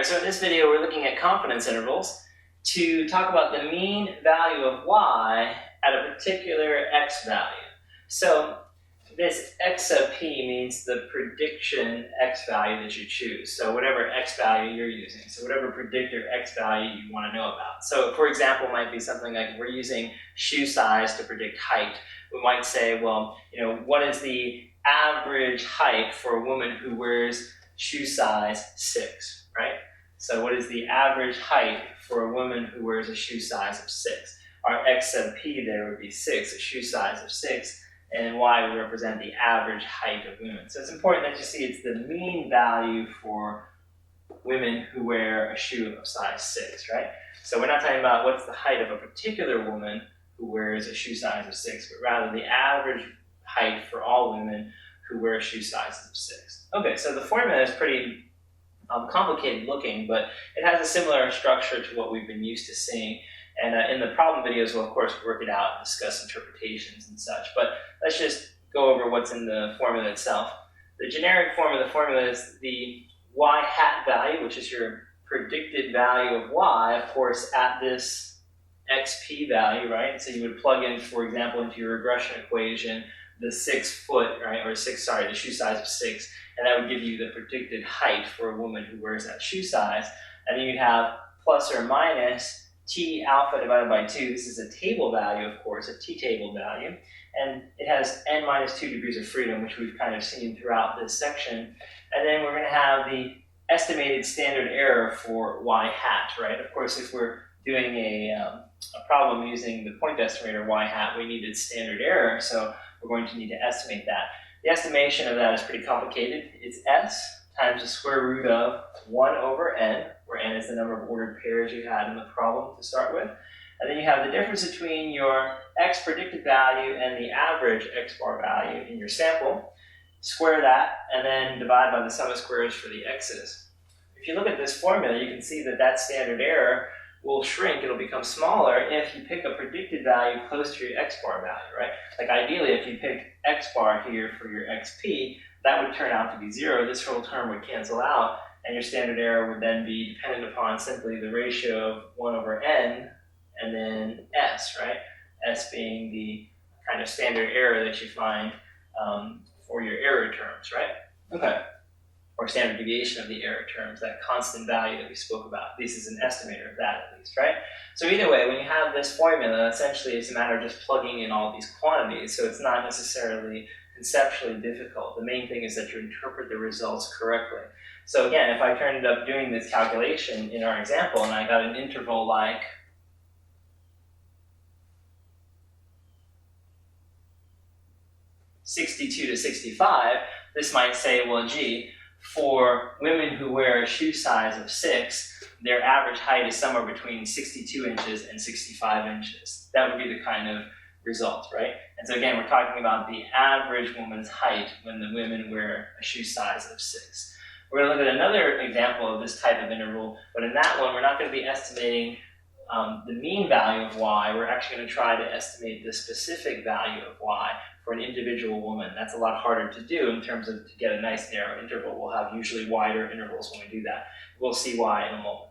Alright, so in this video we're looking at confidence intervals to talk about the mean value of y at a particular x value. So this x sub p means the prediction x value that you choose. So whatever x value you're using. So whatever predictor x value you want to know about. So for example, it might be something like we're using shoe size to predict height. We might say, well, what is the average height for a woman who wears shoe size 6, right? So what is the average height for a woman who wears a shoe size of 6? Our x sub p there would be 6, a shoe size of 6, and y would represent the average height of women. So it's important that you see it's the mean value for women who wear a shoe of size 6, right? So we're not talking about what's the height of a particular woman who wears a shoe size of 6, but rather the average height for all women who wear shoe sizes of 6. Okay, so the formula is pretty complicated looking, but it has a similar structure to what we've been used to seeing. And in the problem videos, we'll of course work it out and discuss interpretations and such. But let's just go over what's in the formula itself. The generic form of the formula is the y hat value, which is your predicted value of y, of course, at this xp value, right? So you would plug in, for example, into your regression equation, the 6 foot, right, or the shoe size of 6, and that would give you the predicted height for a woman who wears that shoe size. And then you have plus or minus t alpha divided by 2. This is a table value, of course, a t-table value, and it has n minus 2 degrees of freedom, which we've kind of seen throughout this section. And then we're going to have the estimated standard error for y hat, right? Of course, if we're doing a problem using the point estimator y hat, we need its standard error, so we're going to need to estimate that. The estimation of that is pretty complicated. It's s times the square root of 1 over n, where n is the number of ordered pairs you had in the problem to start with. And then you have the difference between your x predicted value and the average x bar value in your sample. Square that, and then divide by the sum of squares for the x's. If you look at this formula, you can see that that standard error will shrink, it'll become smaller if you pick a predicted value close to your x bar value, right? Like ideally, if you pick x bar here for your xp, that would turn out to be 0. This whole term would cancel out, and your standard error would then be dependent upon simply the ratio of 1 over n and then s, right? S being the kind of standard error that you find for your error terms, right? Okay. Or standard deviation of the error terms, that constant value that we spoke about. This is an estimator of that at least, right? So either way, when you have this formula, essentially it's a matter of just plugging in all these quantities, so it's not necessarily conceptually difficult. The main thing is that you interpret the results correctly. So again, if I turned up doing this calculation in our example and I got an interval like 62 to 65, this might say, well, gee, for women who wear a shoe size of 6, their average height is somewhere between 62 inches and 65 inches. That would be the kind of result, right? And so again, we're talking about the average woman's height when the women wear a shoe size of 6. We're going to look at another example of this type of interval, but in that one, we're not going to be estimating the mean value of y. We're actually going to try to estimate the specific value of y for an individual woman. That's a lot harder to do in terms of to get a nice narrow interval. We'll have usually wider intervals when we do that. We'll see why in a moment.